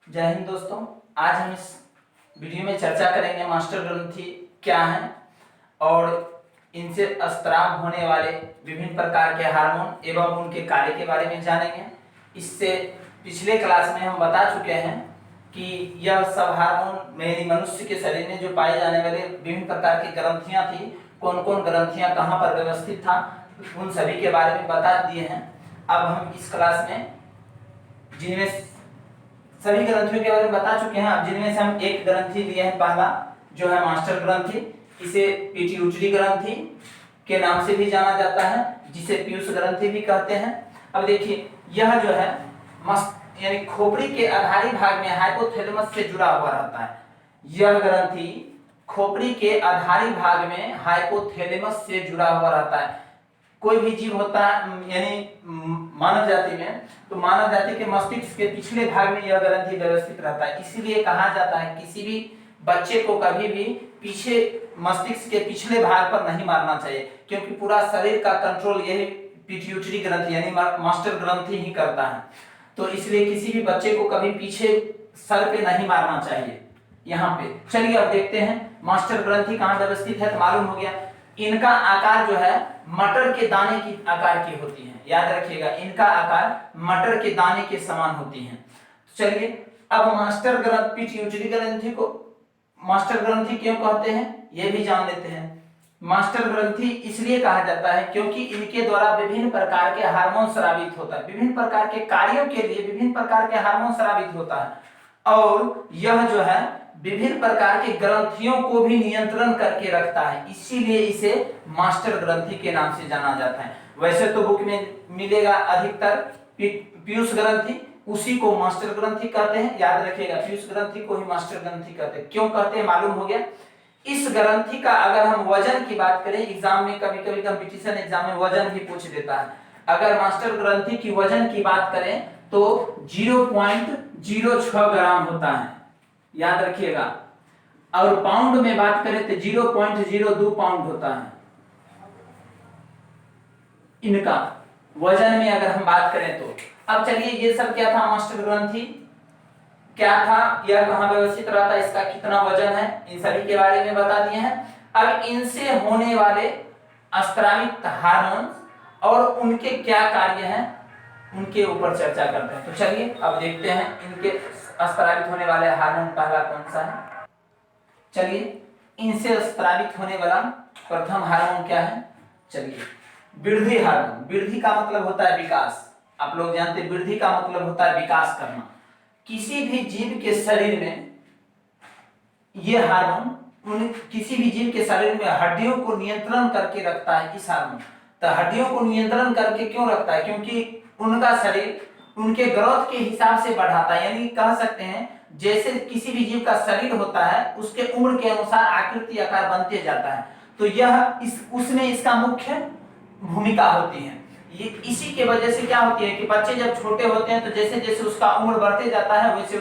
जय हिंद दोस्तों। आज हम इस वीडियो में चर्चा करेंगे मास्टर ग्रंथि क्या है और इनसे स्त्राव होने वाले विभिन्न प्रकार के हार्मोन एवं उनके कार्य के बारे में जानेंगे। इससे पिछले क्लास में हम बता चुके हैं कि यह सब हार्मोन मेरी मनुष्य के शरीर में जो पाए जाने वाले विभिन्न प्रकार की ग्रंथियां थी, कौन कौन ग्रंथियां कहाँ पर व्यवस्थित था, उन सभी के बारे में बता दिए हैं। अब हम इस क्लास में जिनमें सभी ग्रंथियों के बारे में बता चुके हैं, अब जिनमें से हम एक ग्रंथि लिए हैं, पहला जो है मास्टर ग्रंथि। इसे पिट्यूटरी ग्रंथि के नाम से भी जाना जाता है, जिसे पीयूष ग्रंथि भी कहते हैं। अब देखिए, यह जो है यानी खोपड़ी के आधारी भाग में हाइपोथैलेमस से जुड़ा हुआ रहता है। यह ग्रंथि खोपड़ी के आधारी भाग में हाइपोथैलेमस से जुड़ा हुआ रहता है। कोई भी जीव होता है यानी मानव जाति में, तो मानव जाति के मस्तिष्क के पिछले भाग में यह ग्रंथि व्यवस्थित रहता है। इसीलिए कहा जाता है किसी भी बच्चे को कभी भी पीछे मस्तिष्क के पिछले भाग पर नहीं मारना चाहिए, क्योंकि पूरा शरीर का कंट्रोल यही पिट्यूटरी ग्रंथि यानी मास्टर ग्रंथि ही करता है। तो इसलिए किसी भी बच्चे को कभी पीछे सर पे नहीं मारना चाहिए। यहाँ पे चलिए अब देखते हैं मास्टर ग्रंथि कहाँ व्यवस्थित है। तो मालूम हो गया, इनका आकार जो है मटर के दाने की आकार की होती है। याद रखिएगा, इनका आकार मटर के दाने के समान होती है। तो चलिए अब मास्टर ग्रंथि पिट्यूटरी ग्रंथि को मास्टर ग्रंथि क्यों कहते हैं ये भी जान लेते हैं। मास्टर ग्रंथि इसलिए कहा जाता है क्योंकि इनके द्वारा विभिन्न प्रकार के हार्मोन स्रावित होता है, विभिन्न प्रकार के कार्यों के लिए विभिन्न प्रकार के हार्मोन स्रावित होता है, और यह जो है विभिन्न प्रकार के ग्रंथियों को भी नियंत्रण करके रखता है। इसीलिए इसे मास्टर ग्रंथि के नाम से जाना जाता है। वैसे तो बुक में मिलेगा अधिकतर पीयूष ग्रंथि, उसी को मास्टर ग्रंथि कहते हैं। याद रखिएगा, पीयूष ग्रंथि को ही मास्टर ग्रंथि कहते हैं। क्यों कहते हैं मालूम हो गया। इस ग्रंथि का अगर हम वजन की बात करें, एग्जाम में कभी कभी कंपटीशन एग्जाम में वजन भी पूछ देता है। अगर मास्टर ग्रंथि की वजन की बात करें तो 0.06 ग्राम होता है, याद रखिएगा। और पाउंड में बात करें तो 0.02 पाउंड होता है। इनका वजन में अगर हम बात करें तो अब चलिए, ये सब क्या था, मास्टर ग्रंथि क्या था, यह कहाँ व्यवस्थित रहता है, इसका कितना वजन है, इन सभी के बारे में बता दिए हैं। अब इनसे होने वाले स्रावित हार्मोन और उनके क्या कार्य हैं उनके ऊपर चर्चा करते हैं। तो चलिए अब देखते हैं इनके स्रावित होने वाले हार्मोन पहला कौन सा है। चलिए, इनसे स्रावित होने वाला प्रथम हार्मोन क्या है। चलिए, वृद्धि हार्मोन। वृद्धि का मतलब होता है विकास। आप लोग जानते हैं वृद्धि का मतलब होता है विकास करना। किसी भी जीव के शरीर में यह हार्मोन किसी भी जीव के शरीर में हड्डियों को नियंत्रण करके रखता है। इस हार्मोन तो हड्डियों को नियंत्रण करके क्यों रखता है, क्योंकि उनका शरीर उनके ग्रोथ के हिसाब से बढ़ाता है। यानी कह सकते हैं जैसे किसी भी जीव का शरीर होता है, उसके उम्र के अनुसार आकृति आकार बनते जाता है। तो यह उसमें इसका मुख्य भूमिका होती है। ये इसी के वजह से क्या होती है कि बच्चे जब छोटे होते हैं तो जैसे जैसे उसका उम्र बढ़ते जाता है वैसे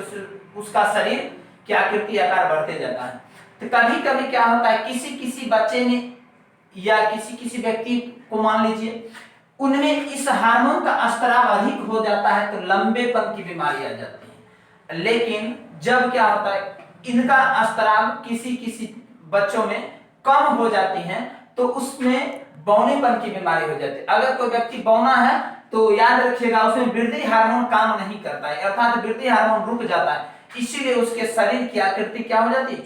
उसका शरीर की आकृति आकार बढ़ते जाता है। तो कभी कभी क्या होता है, किसी किसी बच्चे ने या किसी किसी व्यक्ति को मान लीजिए उनमें इस हार्मोन का स्त्राव अधिक हो जाता है तो लंबेपन की बीमारी आ जाती है। लेकिन जब क्या होता है, इनका स्त्राव किसी किसी बच्चों में कम हो जाती है तो उसमें बौनेपन की बीमारी हो जाती है। अगर कोई व्यक्ति बौना है तो याद रखिएगा उसमें वृद्धि हार्मोन काम नहीं करता है, अर्थात वृद्धि हार्मोन रुक जाता है। इसीलिए उसके शरीर की आकृति क्या हो जाती है,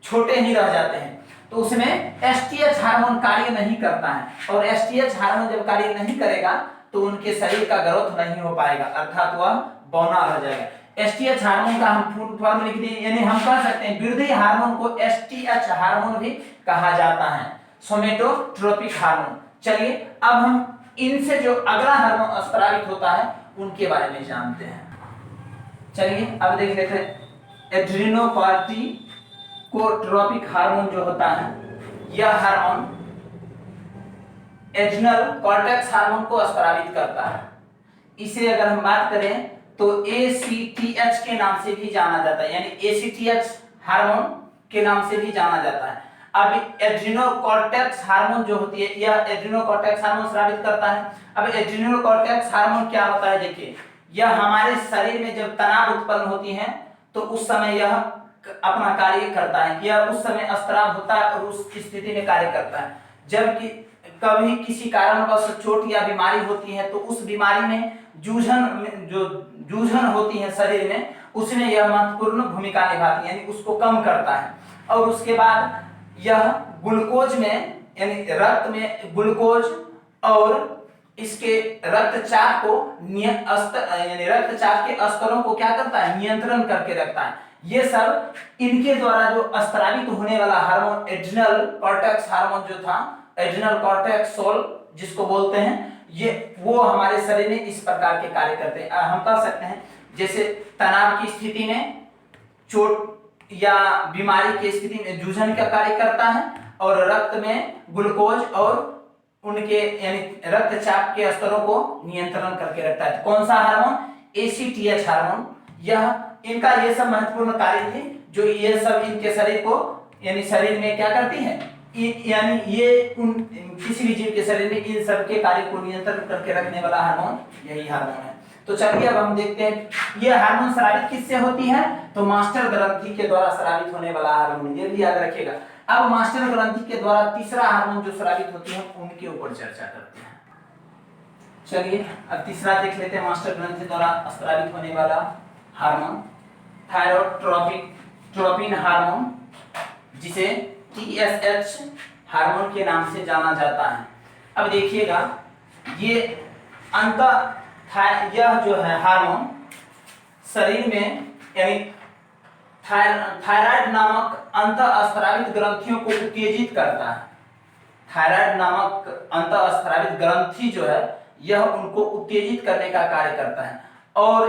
छोटे ही रह जाते हैं। तो उसमें एसटीएच हार्मोन कार्य नहीं करता है, और एसटीएच हार्मोन जब कार्य नहीं करेगा तो उनके शरीर का ग्रोथ नहीं हो पाएगा, अर्थात वह बौना रह जाएगा। एसटीएच हार्मोन का हम फुल फॉर्म लिख दिए, यानी हम कह सकते हैं वृद्धि हार्मोन को एसटीएच हार्मोन भी कहा जाता है, सोमेटोट्रोपिक हार्मोन। चलिए अब हम इनसे जो अगला हार्मोन स्रावित होता है उनके बारे में जानते हैं। चलिए अब देख लेते हैं एड्रेनोकॉर्टिकोट्रोपिक हार्मोन जो होता है, यह हार्मोन एड्रिनल कॉर्टेक्स हार्मोन को स्रावित करता है। इसे अगर हम बात करें तो एसीटीएच के नाम से भी जाना जाता है, यानी एसीटीएच हार्मोन के नाम से भी जाना जाता है। अब एड्रिनोकॉर्टेक्स हार्मोन जो होती है, यह एड्रिनोकॉर्टेक्स हार्मोन स्रावित करता है। अब एड्रिनोकॉर्टेक्स हार्मोन क्या होता है, देखिए यह हमारे शरीर में जब तनाव उत्पन्न होती है तो उस समय यह अपना कार्य करता है, यह उस समय स्त्राव होता है और उस स्थिति में कार्य करता है। जबकि कभी किसी कारणवश चोट या बीमारी होती है तो उस बीमारी में जूझन होती है शरीर में, उसमें यह महत्वपूर्ण भूमिका निभाती है, यानी उसको कम करता है। और उसके बाद यह ग्लूकोज में यानी रक्त में ग्लूकोज और इसके रक्तचाप को यानी रक्तचाप के स्तरों को क्या करता है, नियंत्रण करके रखता है। ये सब इनके द्वारा जो स्त्रावित होने वाला हार्मोन एड्रिनल कॉर्टेक्स हार्मोन जो था, एड्रिनल कॉर्टेक्सोल जिसको बोलते हैं, ये वो हमारे शरीर में इस प्रकार के कार्य करते हैं। हम कह सकते हैं जैसे तनाव की स्थिति में, चोट या बीमारी की स्थिति में जूझन का कार्य करता है, और रक्त में ग्लूकोज और उनके यानी रक्तचाप के स्तरों को नियंत्रण करके रखता है। कौन सा हार्मोन? ACTH hormone. यह इनका ये सब महत्वपूर्ण कार्य थे जो ये सब इनके शरीर को यानी शरीर में क्या करती है, यानी ये किसी भी जीव के शरीर में इन सब के कार्य को नियंत्रण करके रखने वाला हार्मोन यही हार्मोन है। तो चलिए अब हम देखते हैं ये हार्मोन स्रावित किससे होती है, तो मास्टर ग्रंथि के द्वारा स्रावित होने वाला हार्मोन, ये भी याद रखिएगा। अब मास्टर ग्रंथि के द्वारा तीसरा हार्मोन जो स्रावित होती है उनके ऊपर चर्चा करते हैं। चलिए अब तीसरा देख लेते हैं मास्टर ग्रंथि द्वारा स्रावित होने वाला हार्मोन, थायरोट्रोपिन हार्मोन, जिसे TSH हार्मोन के नाम से जाना जाता है। अब देखिएगा ये यह जो है हार्मोन शरीर में यानी थायराइड नामक अंतःस्रावित ग्रंथियों को उत्तेजित करता है। थायराइड नामक अंतःस्रावित ग्रंथि जो है यह उनको उत्तेजित करने का कार्य करता है, और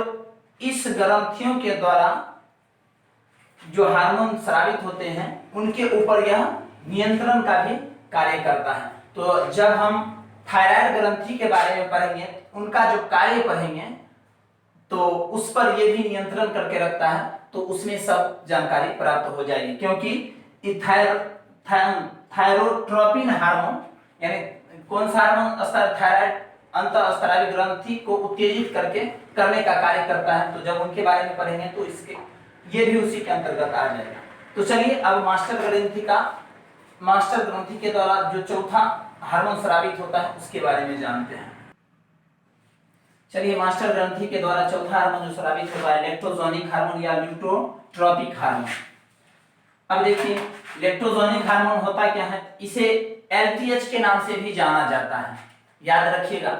इस ग्रंथियों के द्वारा जो हार्मोन स्रावित होते हैं उनके ऊपर यह नियंत्रण का भी कार्य करता है। तो जब हम थायराइड ग्रंथि के बारे में पढ़ेंगे, उनका जो कार्य पढ़ेंगे, तो उस पर यह भी नियंत्रण करके रखता है, तो उसमें सब जानकारी प्राप्त हो जाएगी। क्योंकि थायरोट्रोपिन हार्मोन यानी कौन सा हार्मोन, थायराइड अंतःस्रावी ग्रंथि को उत्तेजित करने का कार्य करता है। तो जब उनके बारे में पढ़ेंगे तो इसके ये भी उसी के अंतर्गत आ जाएगा। तो चलिए अब मास्टर ग्रंथि के द्वारा जो चौथा हार्मोन स्रावित होता है उसके बारे में जानते हैं। चलिए मास्टर ग्रंथि के द्वारा चौथा हार्मोन जो स्रावित होता है लेक्टोजेनिक हार्मोन या ल्यूटोट्रोपिक हार्मोन। अब देखिए लेक्टोजेनिक हार्मोन होता क्या है, इसे LTH के नाम से भी जाना जाता है, याद रखिएगा।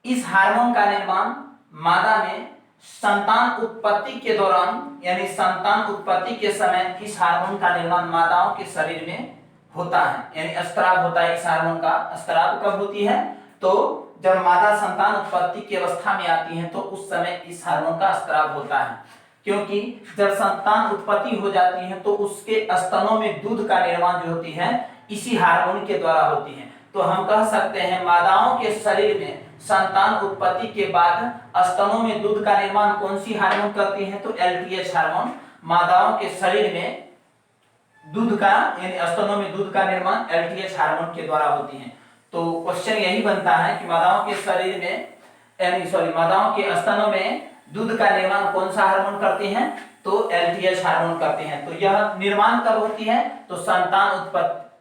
इस हार्मोन का निर्माण मादा में संतान उत्पत्ति के दौरान यानी संतान उत्पत्ति के समय इस हार्मोन का निर्माण मादाओं के शरीर में होता है, यानी स्त्राव होता है। इस हार्मोन का स्त्राव कब होती है, तो जब मादा संतान उत्पत्ति की अवस्था में आती है तो उस समय इस हार्मोन का स्त्राव होता है। क्योंकि जब संतान उत्पत्ति हो जाती है तो उसके स्तनों में दूध का निर्माण जो होती है इसी हार्मोन के द्वारा होती है। तो हम कह सकते हैं मादाओं के शरीर में संतान उत्पत्ति के बाद स्तनों में दूध का निर्माण कौन सी हार्मोन करती है, तो LTH हार्मोन मादाओं के शरीर में दूध का यानी स्तनों में दूध का निर्माण LTH हार्मोन के द्वारा होती है। तो क्वेश्चन यही बनता है कि मादाओं के शरीर में मादाओं के स्तनों में दूध का निर्माण कौन सा हार्मोन करते हैं, तो LTH हार्मोन करते हैं। तो यह निर्माण कब होती है, तो संतान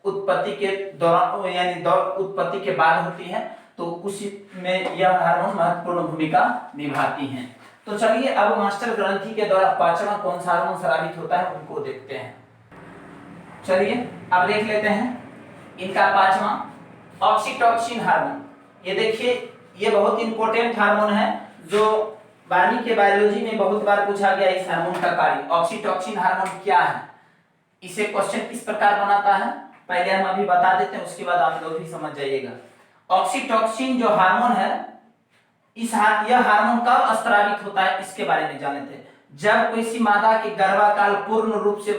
उत्पत्ति के दौरान यानी उत्पत्ति के बाद होती है। तो उसी में यह हार्मोन महत्वपूर्ण भूमिका निभाती हैं। तो चलिए अब मास्टर ग्रंथि के द्वारा पांचवा कौन सा हार्मोन स्रावित होता है उनको देखते हैं। चलिए अब देख लेते हैं इनका पांचवा ऑक्सीटोसिन हार्मोन। ये देखिए ये बहुत इंपॉर्टेंट हार्मोन है जो 12वीं के बायोलॉजी में बहुत बार पूछा गया। इस हार्मोन का कार्य ऑक्सीटोसिन हार्मोन क्या है, इसे क्वेश्चन किस प्रकार बनाता है पहले हम अभी बता देते हैं, उसके बाद आप लोग भी समझ जाइएगा। ऑक्सीटोसिन जो हार्मोन है यह हार्मोन कब स्रावित होता है इसके बारे में जान लेते हैं। जब किसी मादा की गर्भकाल पूर्ण रूप से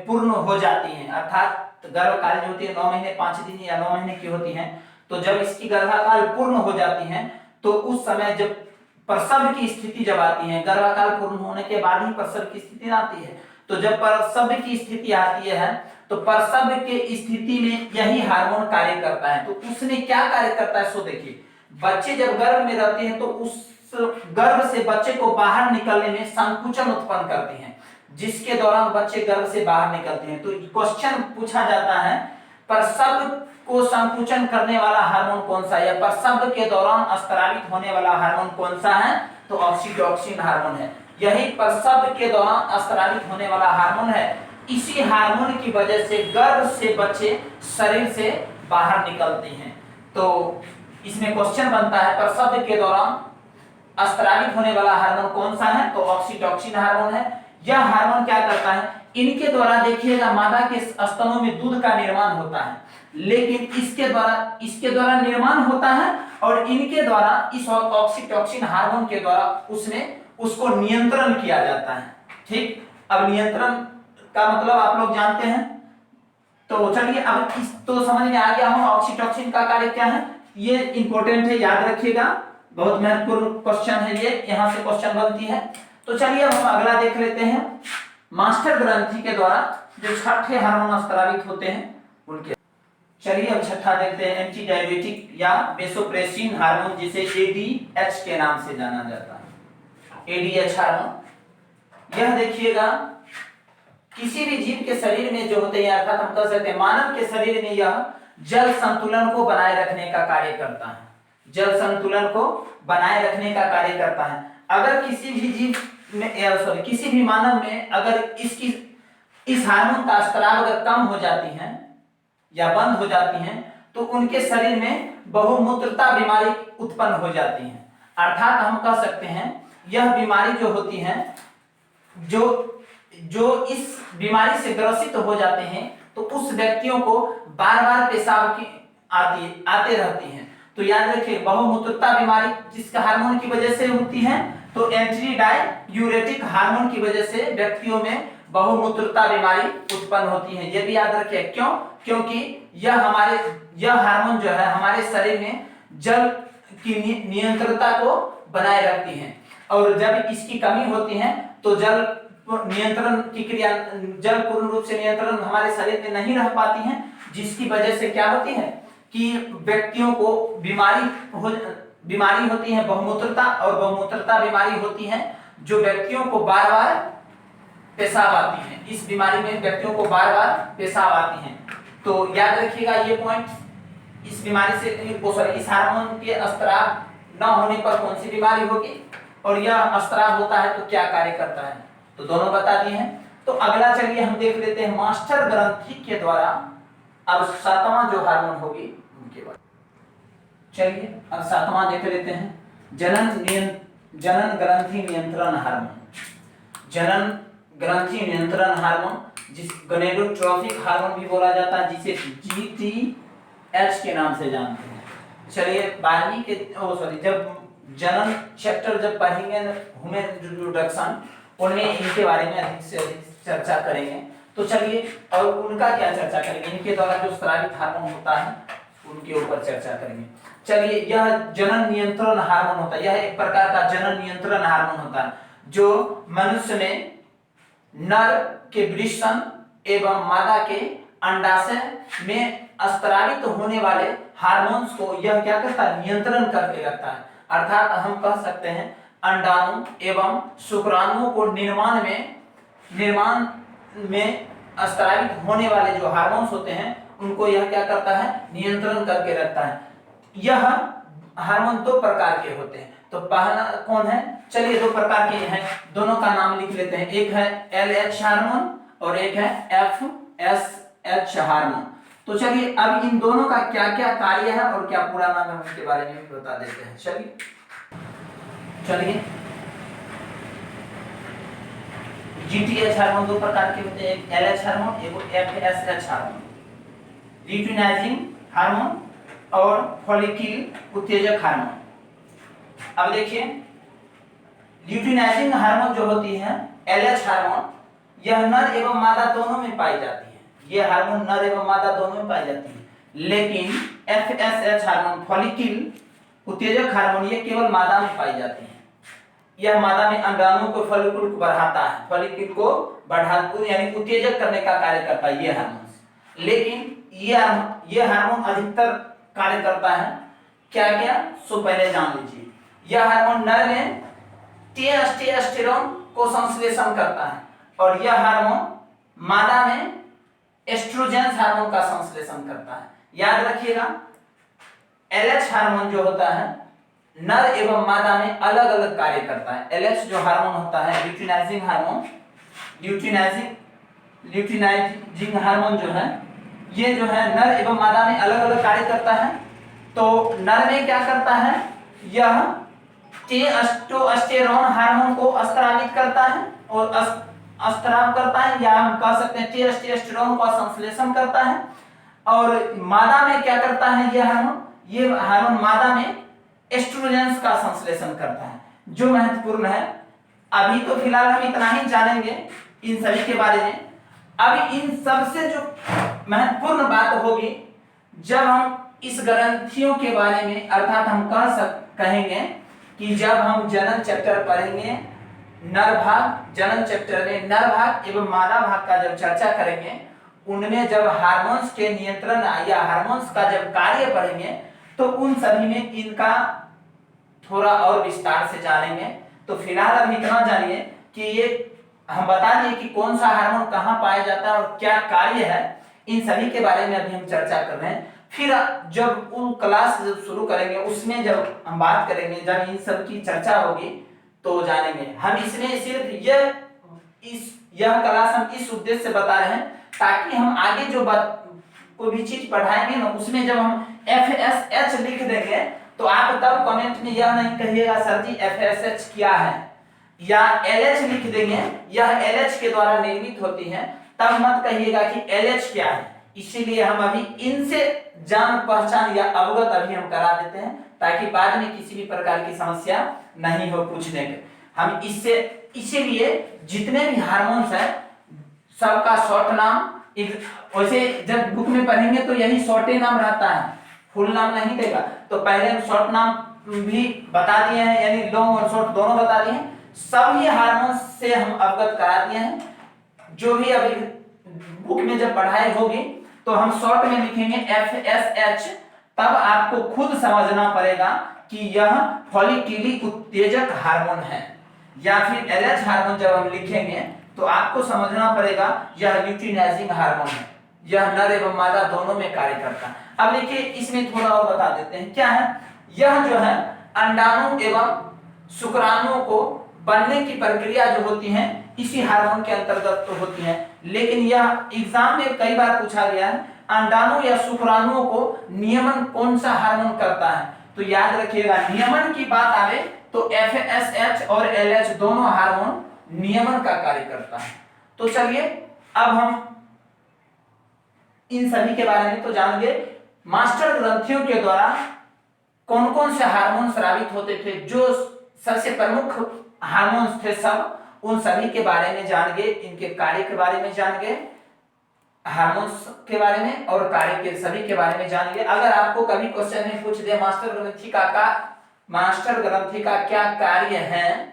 पूर्ण हो जाती है, अर्थात गर्भकाल जो होती है 9 महीने 5 दिन या 9 महीने की होती है, तो जब इसकी गर्भकाल पूर्ण हो जाती है तो उस समय जब प्रसव की स्थिति जब आती है, गर्भकाल पूर्ण होने के बाद ही प्रसव की स्थिति आती है। तो जब प्रसव की स्थिति आती है तो प्रसव के स्थिति में यही हार्मोन कार्य करता है। तो उसने क्या कार्य करता है सो देखिए, बच्चे जब गर्भ में रहते हैं तो उस गर्भ से बच्चे को बाहर निकलने में संकुचन उत्पन्न करती हैं, जिसके दौरान बच्चे गर्भ से बाहर निकलते हैं। तो क्वेश्चन पूछा जाता है प्रसव को संकुचन करने वाला हार्मोन कौन सा है, या प्रसव के दौरान स्रावित होने वाला हार्मोन कौन सा है, तो ऑक्सीटोसिन हार्मोन है। यही प्रसव के दौरान स्रावित होने वाला हार्मोन है। इसी हार्मोन की वजह से गर्भ से बच्चे शरीर से बाहर निकलते हैं। तो इसमें क्वेश्चन बनता है प्रसव के दौरान स्रावित होने वाला हार्मोन कौन सा है, तो ऑक्सीटोसिन हार्मोन है। यह हार्मोन क्या करता है, इनके द्वारा देखिएगा मादा के स्तनों में दूध का निर्माण होता है, लेकिन इसके द्वारा निर्माण होता है और इनके द्वारा इस ऑक्सीटोसिन हार्मोन के द्वारा उसको नियंत्रण किया जाता है। ठीक, अब नियंत्रण का मतलब आप लोग जानते हैं। तो चलिए अब इस तो समझ में आ गया हो ऑक्सीटोसिन का कार्य क्या है। ये इंपॉर्टेंट है, याद रखिएगा, बहुत महत्वपूर्ण क्वेश्चन है ये, यहां से क्वेश्चन बनती है। तो चलिए अब हम अगला देख लेते हैं। मास्टर ग्रंथि के द्वारा जो छठे हार्मोन स्रावित होते हैं उनके, चलिए अब छठा देखते हैं एंटी डायबिटिक या वेसोप्रेसिन हार्मोन, जिसे एडीएच के नाम से जाना जाता है। एडीएच हार्मोन, यह देखिएगा किसी भी जीव के शरीर में जो होते हैं, अर्थात हम कह सकते हैं मानव के शरीर में यह जल संतुलन को बनाए रखने का कार्य करता है। जल संतुलन को बनाए रखने का कार्य करता है। अगर किसी भी जीव में किसी भी मानव में अगर इस हार्मोन का स्राव अगर कम हो जाती है या बंद हो जाती हैं, तो उनके शरीर में बहुमूत्रता बीमारी उत्पन्न हो जाती है। अर्थात हम कह सकते हैं यह बीमारी जो होती है, जो इस बीमारी से ग्रसित हो जाते हैं, तो उस व्यक्तियों को बार बार पेशाब की आते रहती हैं। तो याद रखिए बहुमूत्रता बीमारी जिसका हार्मोन की वजह से होती है, तो एंटी डाययूरेटिक हार्मोन की वजह से व्यक्तियों में बहुमूत्रता बीमारी उत्पन्न होती है। ये भी याद रखिए, क्यों? क्योंकि यह हार्मोन जो है हमारे शरीर में जल की नियंत्रणता को बनाए रखती है, और जब इसकी कमी होती है तो जल नियंत्रण की क्रिया, जल पूर्ण रूप से नियंत्रण हमारे शरीर में नहीं रह पाती है, जिसकी वजह से क्या होती है कि व्यक्तियों को बीमारी होती है बहुमूत्रता, और बहुमूत्रता बीमारी होती है जो व्यक्तियों को बार बार पेशाब आती है। इस बीमारी में व्यक्तियों को बार बार पेशाब आती है। तो याद रखिएगा ये पॉइंट, इस बीमारी से इस हार्मोन के स्राव न होने पर कौन सी बीमारी होगी, और यह स्राव होता है तो क्या कार्य करता है, तो दोनों बता दिए हैं। तो अगला चलिए हम देख लेते हैं मास्टर ग्रंथि के द्वारा अब सातवां जो हार्मोन होगी उनके बारे। चलिए अब सातवां देख लेते हैं जनन ग्रंथि नियंत्रण हार्मोन। जनन ग्रंथि नियंत्रण हार्मोन, जिस गोनेडोट्रोपिक हार्मोन भी बोला जाता है, जिसे जीटीएच के नाम से जानते हैं। चलिए 12वीं के जब जनन चैप्टर जब पढ़ेंगे ह्यूमन रिप्रोडक्शन, उनमें इनके बारे में अधिक से अधिक चर्चा करेंगे। तो चलिए और उनका क्या चर्चा करेंगे, इनके द्वारा जो स्रावित हार्मोन होता है उनके ऊपर चर्चा करेंगे। चलिए यह जनन नियंत्रण हार्मोन होता है, यह एक प्रकार का जनन नियंत्रण हार्मोन होता है जो मनुष्य में नर के वृषण एवं मादा के अंडाशय में स्रावित होने वाले हार्मोन्स को यह क्या करता है, नियंत्रण करके रखता है। अर्थात हम कह सकते हैं अंडाणु एवं शुक्राणुओं को निर्माण में स्रावित होने वाले जो हार्मोन्स होते हैं उनको यह क्या करता है, नियंत्रण करके रखता है। यह हार्मोन दो प्रकार के होते हैं। तो पहला कौन है, चलिए दो प्रकार के हैं, दोनों का नाम लिख लेते हैं। एक है LH हार्मोन और एक है FSH हार्मोन। तो चलिए अब इन दोनों का क्या क्या कार्य है और क्या पूरा नाम है उनके बारे में भी बता देते हैं। चलिए GTH हार्मोन दो प्रकार के होते हैं, एक LH हार्मोन एक FSH हार्मोन। ल्यूटिनाइजिंग हार्मोन और फॉलिकल उत्तेजक हार्मोन। अब देखिए ल्यूटिनाइजिंग हार्मोन जो होती है LH हार्मोन, यह नर एवं मादा दोनों में पाई जाती है। ये हार्मोन नर एवं मादा दोनों में पाई जाती है। लेकिन FSH हार्मोन फॉलिकल उत्तेजक हार्मोन ये केवल मादा में पाई जाती है। यह मादा में अंडाणुओं को फॉलिकल को बढ़ाता है, फॉलिकल को बढ़ाता यानी उत्तेजक करने का कार्य करता है ये हार्मोन। लेकिन ये हार्मोन अधिकतर कार्य करता है क्या क्या, सो पहले जान लीजिए। यह हार्मोन नर में टेस्टोस्टेरोन को संश्लेषण करता है और यह हार्मोन मादा में एस्ट्रोजन हार्मोन का संश्लेषण करता है। याद रखिएगा, एलएच हार्मोन जो होता है नर एवं मादा में अलग अलग कार्य करता है। एलएच जो हार्मोन होता है ल्यूटिनाइजिंग हार्मोन, ल्यूटिनाइजिंग हार्मोन जो है ये जो है नर एवं मादा में अलग अलग कार्य करता है। तो नर में क्या करता है, यह टेस्टोस्टेरोन हार्मोन को स्रावित करता है और स्राव करता है, या हम कह सकते हैं टेस्टोस्टेरोन का संश्लेषण करता है। और मादा में क्या करता है ये हार्मोन मादा में एस्ट्रोजेंस का संश्लेषण करता है, जो महत्वपूर्ण है। अभी तो फिलहाल हम इतना ही जानेंगे इन सभी के बारे में। अब इन सबसे जो महत्वपूर्ण बात होगी जब हम इस ग्रंथियों के बारे में, अर्थात हम कहेंगे कि जब हम जनन चैप्टर पढ़ेंगे नर भाग, जनन चैप्टर में नर भाग एवं मादा भाग का जब चर्चा करेंगे, उनमें जब हार्मोन्स के नियंत्रण या हार्मोन्स का जब कार्य पढ़ेंगे तो उन सभी में इनका थोड़ा और विस्तार से जानेंगे। तो फिलहाल अब इतना जानिए कि ये हम बता दिए कि कौन सा हार्मोन कहाँ पाया जाता है और क्या कार्य है, इन सभी के बारे में अभी हम चर्चा कर रहे हैं। फिर जब उन क्लास जब शुरू करेंगे उसमें जब हम बात करेंगे, जब इन सब की चर्चा होगी तो जानेंगे। हम इसमें सिर्फ यह क्लास हम इस उद्देश्य से बता रहे हैं ताकि हम आगे जो कोई भी चीज पढ़ाएंगे ना, उसमें जब हम FSH लिख देंगे तो आप तब कमेंट में यह नहीं कहिएगा सर जी FSH क्या है, या LH लिख देंगे यह LH के द्वारा निर्मित होती है, तब मत कहिएगा कि LH क्या है। इसीलिए हम अभी इनसे जान पहचान या अवगत अभी हम करा देते हैं ताकि बाद में किसी भी प्रकार की समस्या नहीं हो पूछने के। हम इससे इसीलिए जितने भी हार्मोन्स है सबका शॉर्ट नाम, वैसे जब बुक में पढ़ेंगे तो यही शॉर्टे नाम रहता है, फुल नाम नहीं देगा। तो पहले हम शॉर्ट नाम भी बता दिए हैं, यानी लॉन्ग और शॉर्ट दोनों बता दिए हैं। सभी हार्मोन्स से हम अवगत करा दिए हैं। जो भी अभी बुक में जब पढ़ाई होगी तो हम शॉर्ट में लिखेंगे FSH, तब आपको खुद समझना पड़ेगा कि यह फॉलिक्यूलिक उत्तेजक हार्मोन है। या फिर LH हार्मोन जब हम लिखेंगे तो आपको समझना पड़ेगा यह ल्यूटिनाइजिंग हार्मोन है, यह नर एवं मादा दोनों में कार्य करता है। अब देखिए इसमें थोड़ा और बता देते हैं क्या है। यह जो है अंडाणु एवं शुक्राणुओं को बनने की प्रक्रिया जो होती है इसी हार्मोन के अंतर्गत तो होती है, लेकिन यह एग्जाम में कई बार पूछा गया है अंडाणु या शुक्राणुओं को नियमन कौन सा हार्मोन करता है। तो याद रखिएगा नियमन की बात आवे तो FSH और LH दोनों हार्मोन नियमन का कार्य करता है। तो चलिए अब हम इन सभी के बारे में तो जान गए। मास्टर ग्रंथियों के द्वारा कौन कौन से हार्मोन स्रावित होते थे, जो सबसे प्रमुख हार्मोन्स थे, सब उन सभी के बारे में जान गए, इनके कार्य के बारे में जान गए, हार्मोन्स के बारे में और कार्य के सभी के बारे में जान गए। अगर आपको कभी क्वेश्चन में पूछ दे मास्टर ग्रंथि का क्या कार्य है,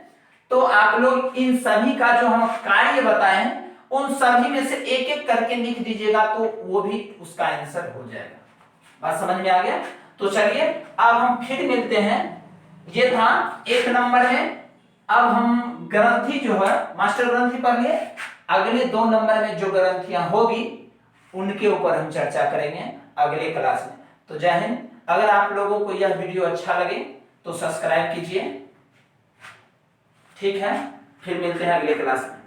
तो आप लोग इन सभी का जो हम कार्य बताए हैं उन सभी में से एक एक करके लिख दीजिएगा तो वो भी उसका आंसर हो जाएगा। बात समझ में आ गया? तो चलिए अब हम फिर मिलते हैं। ये था 1 नंबर में। अब हम ग्रंथि जो है मास्टर ग्रंथि पढ़ लिए, अगले 2 नंबर में जो ग्रंथियां होगी उनके ऊपर हम चर्चा करेंगे अगले क्लास में। तो जय हिंद। अगर आप लोगों को यह वीडियो अच्छा लगे तो सब्सक्राइब कीजिए, ठीक है। फिर मिलते हैं अगले क्लास में।